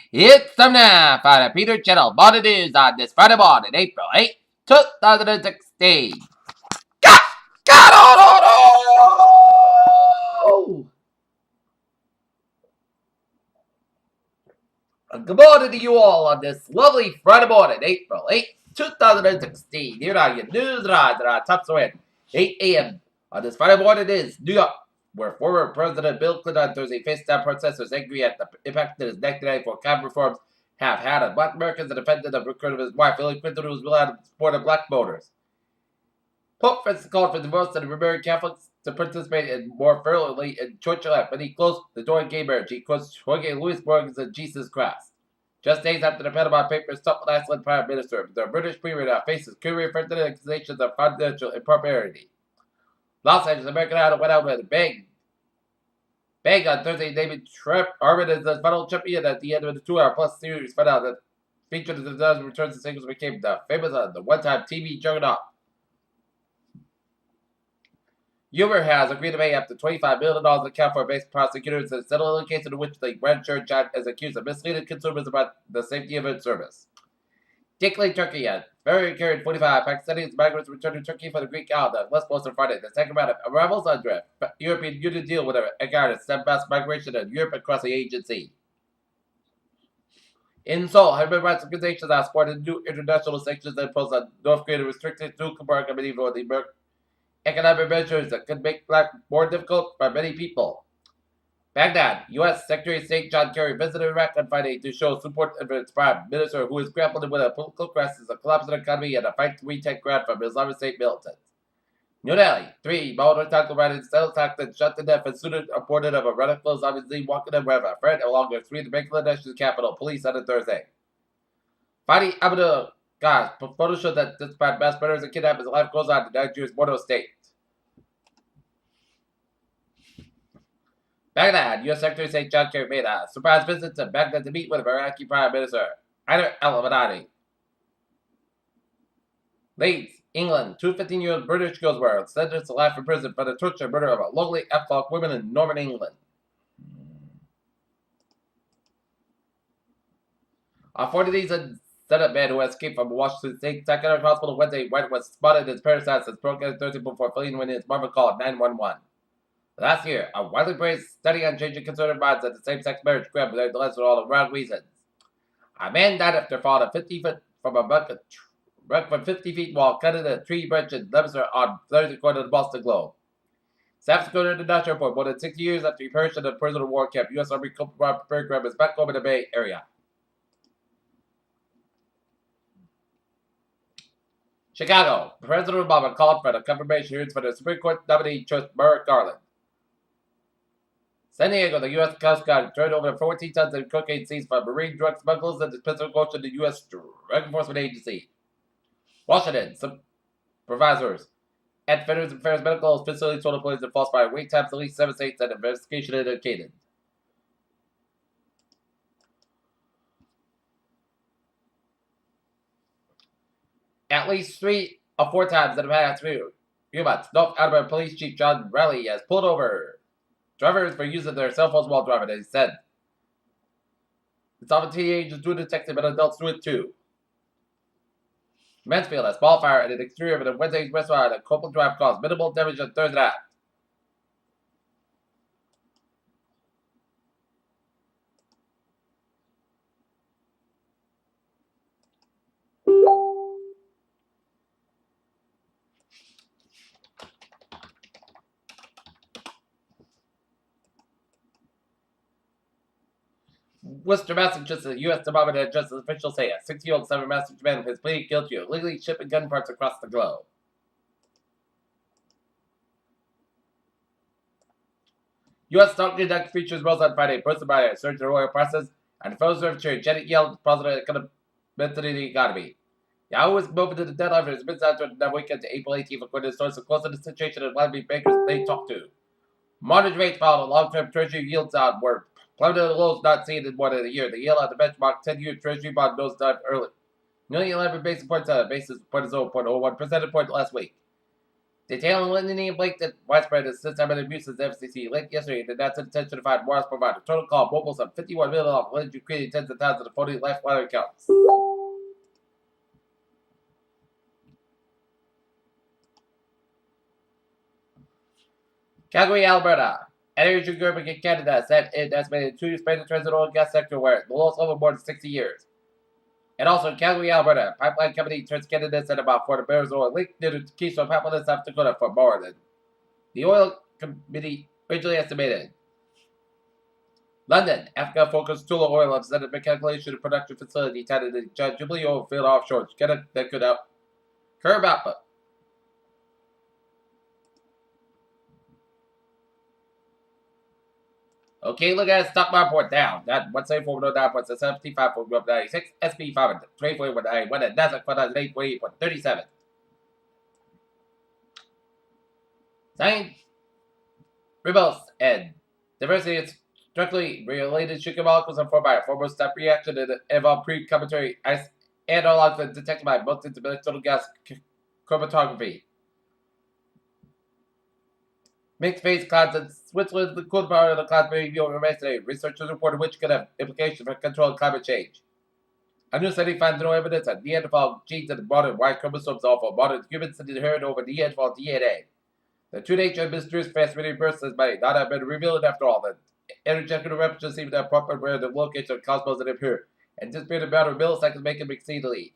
It's time now for the Peter Channel Morning News on this Friday morning, April 8th, 2016. Got on! Good morning to you all on this lovely Friday morning, April 8th, 2016. Here are your news and our top story at 8 a.m. on this Friday morning is New York, where former President Bill Clinton on Thursday faced down protesters angry at the impact that his 1994 cabinet reforms have had on black Americans and defended the record of his wife, Hillary Clinton, who was willing to support of black voters. Pope Francis called for divorce and remarried Catholics to participate in more fervently in church life, but he closed the door in gay marriage. He quotes Jorge Luis Borges and Jesus Christ. Just days after the Panama Papers toppled Iceland Prime Minister, the British Premier now faces referred accusations of financial impropriety. Los Angeles American Idol went out with a bang on Thursday, naming Trump Armin as the final champion at the end of the 2-hour-plus series finale that featured the dozen returns to singles became the famous the one-time TV juggernaut. Uber has agreed to pay up to $25 million in California-based prosecutors to settle a case in which the grand jury judge is accused of misleading consumers about the safety of its service. Particularly Turkey has very carried 45 Pakistani migrants returned to Turkey for the Greek island less close on Friday. The second round of arrivals under a European Union deal with a stem mass migration in Europe across the agency. In Seoul, human rights organizations have supported new international sanctions imposed on North Korea to restrict its nuclear program and even the economic measures that could make life more difficult for many people. Baghdad, U.S. Secretary of State John Kerry visited Iraq on Friday to show support of its prime minister, who is grappling with a political crisis, a collapse in the economy, and a fight to retake ground from Islamic State militants. New Delhi, 3 motorcycle riders still attacked and shot to death as students reported of a radical Islamic walking in with a friend along the street of Bangladesh's capital, police said on Thursday. Fadi Abdul Ghaz, photos show that despite mass murders and kidnappings, life goes on in Nigeria's border state. Baghdad, U.S. Secretary of State John Kerry made a surprise visit to Baghdad to meet with Iraqi Prime Minister Haider al-Abadi. Leeds, England, 2 15-year-old British girls were sentenced to life in prison for the torture and murder of a locally Afghan woman in northern England. A 47 man who escaped from Washington State Psychiatric Hospital Wednesday was spotted in his parents' house and broke in Thursday before fleeing when his mother called 911. Last year, a widely praised study on changing conservative minds at the same-sex marriage grab with the less for all the wrong reasons. A man died after falling 50 feet from a bucket from 50 feet while cutting a tree branch in Leominster on Thursday, according to the Boston Globe. South Dakota did not report more than 60 years after he perished in a prisoner war camp. U.S. Army program is back home in the Bay Area. Chicago, President Obama called for the confirmation hearings for the Supreme Court nominee choice Merrick Garland. San Diego, the U.S. Coast Guard turned over 14 tons of cocaine seized by marine drug smugglers and the Pacific Ocean to the U.S. Drug Enforcement Agency. Washington, supervisors at Veterans Affairs Medical Facility told police to falsify wait times at least 7 states that investigation indicated. At least 3 or 4 times in the past few months, North Alabama Police Chief John Riley has pulled over drivers for using their cell phones while driving, he said. It's often teenagers doing detective, but adults do it too. Mansfield, a small fire at an exterior of a Wednesday's restaurant at Copeland Drive caused minimal damage on Thursday night. Worcester, Massachusetts, U.S. Department of Justice officials say a 60-year-old Southern Massachusetts man has pleaded guilty to illegally shipping gun parts across the globe. U.S. stock index features rose on Friday, boosted by a surge in oil prices and the Federal Reserve Chair Janet Yellen's positive economy economy. Yahoo is moving to the deadline for its mid-Saturday weekend to April 18th, according to sources close to the situation and likely bankers they talked to. Mortgage rates followed a long-term Treasury yields on were plummeted to the lows not seen in more than a year. The yield on the benchmark 10-year Treasury bond nosedived early, nearly 11 basis points on a basis point 0.01 percentage point last week. Detailing Lindy and Blake that widespread systemic abuse of the FCC late yesterday did not send attention to find Morris provider. Total call mobiles of $51 million off alleged you created tens of thousands of phony life wire accounts. Calgary, Alberta. Energy group in Canada said it estimated 2 Spanish transit oil and gas sector where the lowest level more than 60 years. And also in Calgary, Alberta, pipeline company TransCanada said about 4 barrels of oil linked to the Keystone Pipeline in South Dakota for more than the oil committee originally estimated. London, Africa focused Tula Oil have set up a calculation of production facility tied to the Jubilee oil field offshore that could out curb output. Okay, look at it. Stock market report down. That 174.9.75.96. SP 524.91. And Nasdaq 508.37. Science, rebels, and diversity is directly related sugar molecules and formed by a foremost step reaction and involve pre-combinatory ice analogs and detected by multi-dimensional gas chromatography. Mixed phase clouds in Switzerland, the cool power of the clouds may be overestimated. Researchers reported which could have implications for controlling climate change. A new study finds no evidence that Neanderthal genes in modern Y chromosomes offer modern humans inherit over Neanderthal DNA. The true nature of mysterious fast-moving bursts may not have been revealed after all. The energetic eruptions seem to have proper where the location of cosmos and impure. Anticipated amount of milliseconds make them exceedingly.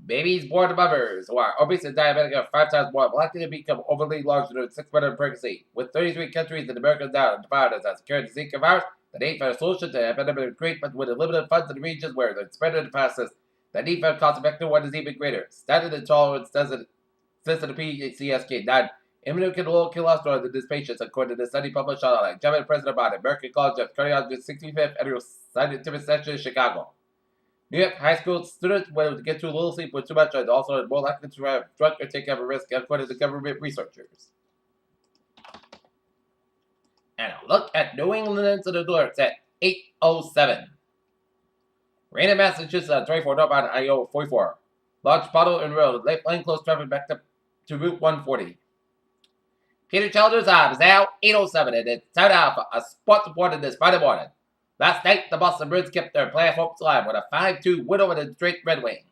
Babies born to mothers who are obese and diabetic are 5 times more likely to become overly large during 6 months of pregnancy. With 33 countries in America now defined as a current Zika virus, the need for a solution to the epidemic is great, but with limited funds in the regions where the spread is the fastest, the need for a cost-effective one is even greater. Standard intolerance doesn't exist in the PCSK9. Immunocontrolled cholesterol in these patients, according to the study published on German President Biden, American College of Cardiology's 65th Annual Scientific Session in Chicago. New York high school students will get too little sleep with too much and also more likely to have drunk or take a risk, according to government researchers. And a look at New England to the alerts at 8:07. Rain in Massachusetts on 24 northbound IO 44. Large bottle and road. Late lane close traffic back to Route 140. Peter Childers is now 8:07 and it's time now for a sports report this Friday morning. Last night, the Boston Bruins kept their playoff hopes alive with a 5-2 win over the Detroit Red Wings.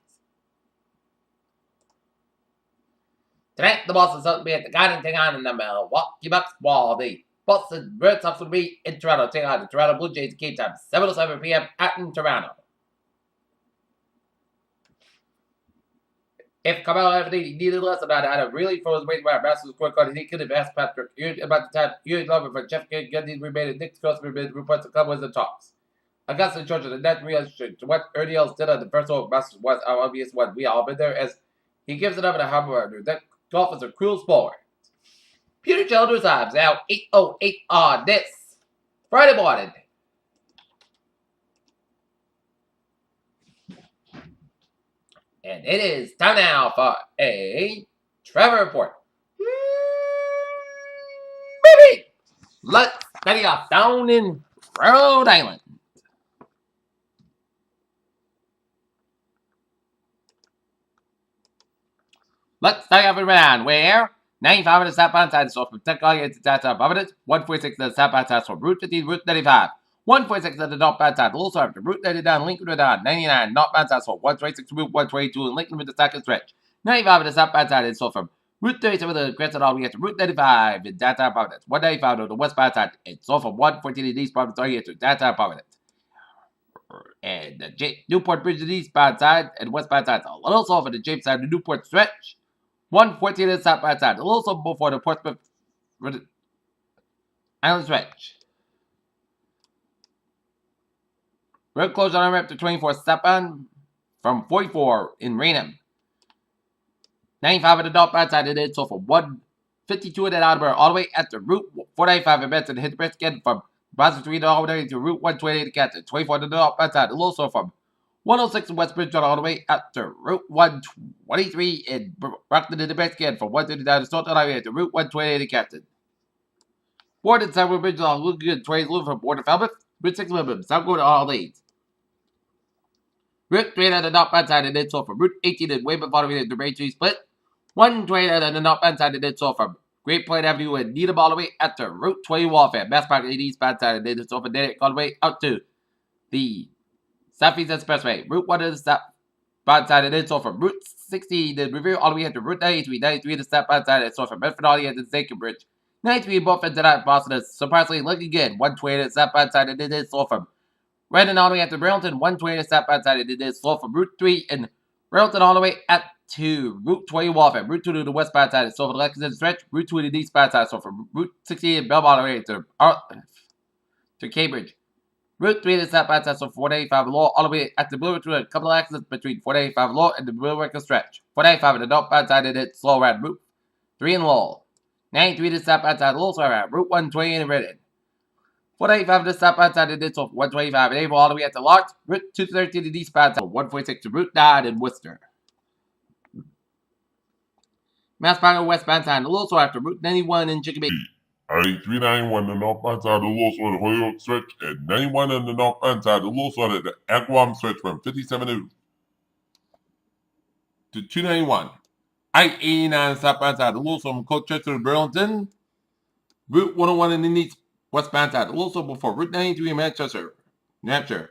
Tonight, the Boston Celtics will be at the Garden take on the Milwaukee Bucks, while the Boston Red Sox will be in Toronto take on the Toronto Blue Jays game time 7:07 p.m. in Toronto. If Carmelo Anthony needed less than that, I had a really for his weight by Masters scorecard, he could have asked Patrick about the time Ewing Lover for Jeff Gundy's remaining Nick Crossman reports to come with the talks. Augusta, Georgia, the net reaction to what Ernie Els did on the first hole of Masters was our obvious one. We all been there as he gives it up in a hammer. That golf is a cruel sport. Peter Childers Ives now 8:08 on this Friday morning. And it is time now for a Trevor report. Baby! Let's study off down in Rhode Island. Let's study off in Rhode Island, where 95 of the southbound side is off from technically into downtown Providence, 146 of the southbound side is from Route 15, Route 95. 146 of the northbound side, Little Serve to Route 99, Lincoln Road 99, northbound side, so 126 to Route 122, and Lincoln with the second stretch. 95 of the southbound side is so from Route 37 of the Crescent all the way to Route 95 in downtown Providence. 195 on the westbound side, it's so from 114 in East Providence all the way to downtown Providence. And the Newport Bridge on the eastbound side and westbound side, a little south of the James side, the Newport stretch. 114 on the southbound side, a little south before the Portsmouth Island stretch. Road closure on ramp to 24 southbound from 44 in Raynham. 95 at the northbound side, it is so from 152 at Attleboro all the way at the Route 495 in Benson. Hit the bridge again from Boston Street all the way to Route 128 in Canton. 24 at the northbound side, a little so from 106 in West Bridgewater all the way up to Route 123 in Brockton in the bridge again from 139 to Stoughton all the way to Route 128 in Canton. Board and Southwood Bridge along Lugan Trains Loop from Board of Falmouth. Route 6 Williams, South go to all lanes. Route 3 at the northbound side and then so from Route 18 in Weymouth all the way to the Main Street Split. 120 on the northbound side, it did so from Great Point Avenue and Needham all the way out to Route 20 Warfare. Mass Park eastbound side, it did so from Derek all the way out to the Southeast Expressway. Route 1 is the southbound side, it did so from Route 60, the Revere all the way out to Route 93. 93 the southbound side, it's so from Bedford all the way to the Sacred Bridge. 93 both into that Boston is surprisingly looking good. 120 the southbound side, it did so from Redden all the way out to Burlington. 120 the southbound side, it did so from Route 3 and Burlington all the way at to Route 20 Warfare. Route 2 to the westbound side, so for the Lexington stretch. Route 2 to the eastbound side, so from Route 68 Belmont all the way to Cambridge. Route 3 to the southbound side, so 485 Law all the way at the Blue to a couple of accidents between 485 Law and the Blue Record stretch. 485 at the northbound side, it is slow around Route 3 in Lowell. 93 to the southbound side, also around Route 120 in Redding. 485 to the southbound side, it is so 125 in April all the way at the Lodge. Route 213 to the eastbound side, 146 to Route 9 in Worcester. Mass Park westbound side, a little so after Route 91 in Chicopee. 391 on the northbound side of the Little Sword, Holyoke stretch, and 91 on the northbound side of the Little Sword at the Agawam stretch from 57 to 291. I-89 southbound side of the Little Sword from Colchester to Burlington. Route 101 in the westbound side of the Little Sword before Route 93 in Manchester, New Hampshire.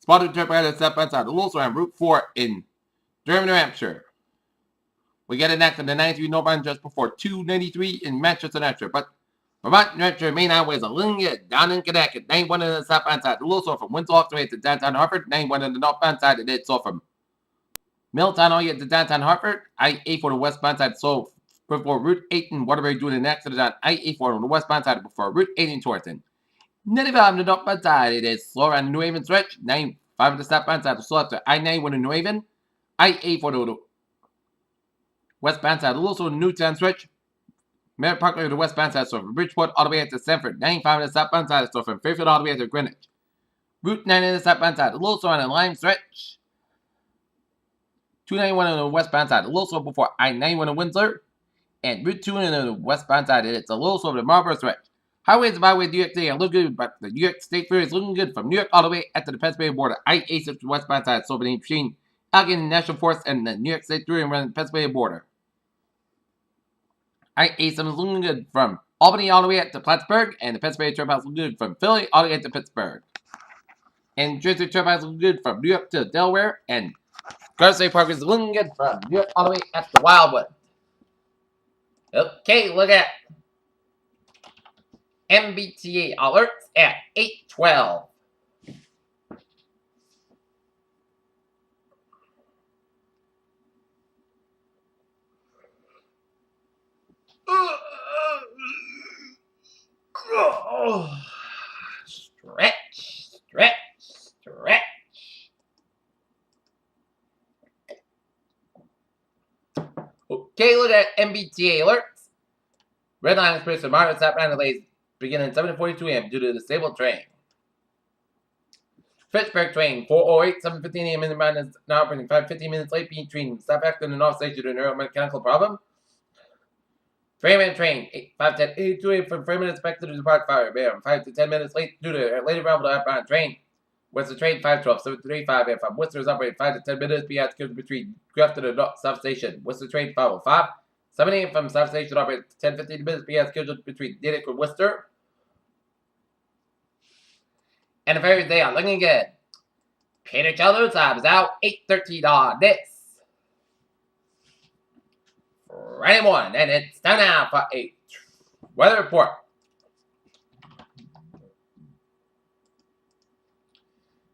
Spotted trip at the southbound side of the Little Sword and Route 4 in Durham, New Hampshire. We get an accident on the 93 northbound just before 293 in Manchester, New Hampshire. But Vermont, New Hampshire, main highways are Lincoln, down in Connecticut. 91 on the southbound side, the little so from Windsor all the way to downtown Hartford. 91 on the northbound side, it is so from Middletown all the way to downtown Hartford. I-8 for the westbound side, so before Route 8 in Waterbury doing an accident on I-8 for the westbound side before Route 8 in Torrington. 95 on the northbound side, it is slow around the New Haven stretch. 95 on the southbound side, slow after I-91 in New Haven. I-8 for the westbound side, also Newtown stretch. Merritt Parkway to the westbound side, so from Bridgeport all the way to Sanford. 95 on the southbound side, so from Fairfield all the way to Greenwich. Route 9 on the southbound side, also on the Lime stretch. 291 on the westbound side, a little slow before I-91 in Windsor. And Route 2 on the westbound side, it's a little slow to the Marlboro stretch. Highways and byways New York State are looking good, but the New York State Freeway is looking good from New York all the way at the Pennsylvania border. I-8 to the westbound side, so between Allegheny National Forest and the New York State Freeway around the Pennsylvania border. I-87 is looking good from Albany all the way up to Plattsburgh, and the Pennsylvania Turnpike is looking good from Philly all the way to Pittsburgh. And Jersey Turnpike is looking good from New York to Delaware, and Garden State Park is looking good from New York all the way up to Wildwood. Okay, look at MBTA alerts at 8:12. Stretch. Okay, look at MBTA alerts. Red Line Express and Margaret southbound delays beginning at 7:42 a.m. due to the disabled train. Fitchburg train 408, 7:15 a.m. inbound is now operating 15 minutes late between Southampton and North Station due to a neuromechanical problem. Freeman train 5:10 82 a.m. from Freeman expected to depart 5 to 10 minutes late due to a late arrival to outbound train. Western train 512 735 a.m. from Worcester is operating 5 to 10 minutes between Grafton and North South Station. Western train 505 7 a.m. from South Station operating 10-15 minutes scheduled between Natick and Worcester. And the ferries they are looking good. Peter Childers time is out 8:13 on this Friday morning, and it's time now for a weather report.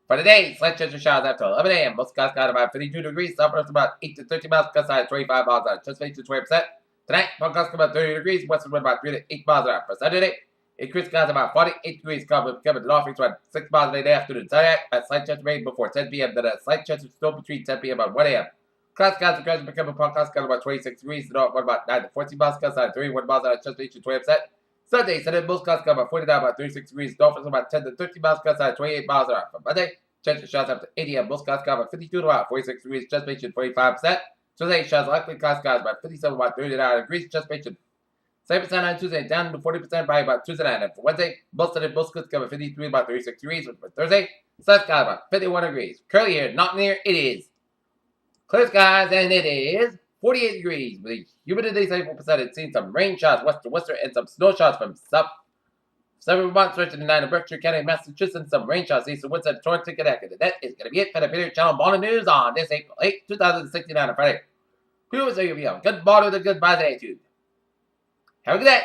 For today, slight chance of showers after 11 a.m. Most skies got about 52 degrees. Southwest about 8 to 13 miles. Gust side 25 miles an hour. Anticipation 20%. Tonight, forecast about 30 degrees. Western wind about 3 to 8 miles an hour. For Saturday, increased skies about 48 degrees. Coming northeast wind 6 miles an hour afternoon. Saturday, a slight chance of rain before 10 p.m. Then a slight chance of snow between 10 p.m. and 1 a.m. Cloud skies are gradually becoming forecast skies about 26 degrees. The north wind about 9 to 14 miles. Gust side 31 miles an hour. Anticipation 20%. Sunday, most skies got about 49, about 36 degrees. North is about 10 to 13 miles. Gust side 28 miles an hour. For Monday, chance of showers after 8 a.m. Most skies got about 52 to about 46 degrees. Anticipation 45%. Tuesday, showers likely cloud skies about 57 about 39 degrees. Anticipation 7% on Tuesday, down to 40% by about Tuesday night. And for Wednesday, most of the most skies got about 53 about 36 degrees. For Thursday, sun skies about 51 degrees. Currently here, not near, it is clear skies, and it is 48 degrees with a humidity 74%. Seeing some rain showers west to western and some snow showers from south. 7 months stretching to 9 in Berkshire County, Massachusetts. Some rain showers east of Woodson, Torrance, Connecticut. That is going to be it for the Peter Channel Morning News on this April 8, 2069 on Friday. Viewers, you have a good morning with a good positive attitude. Have a good day.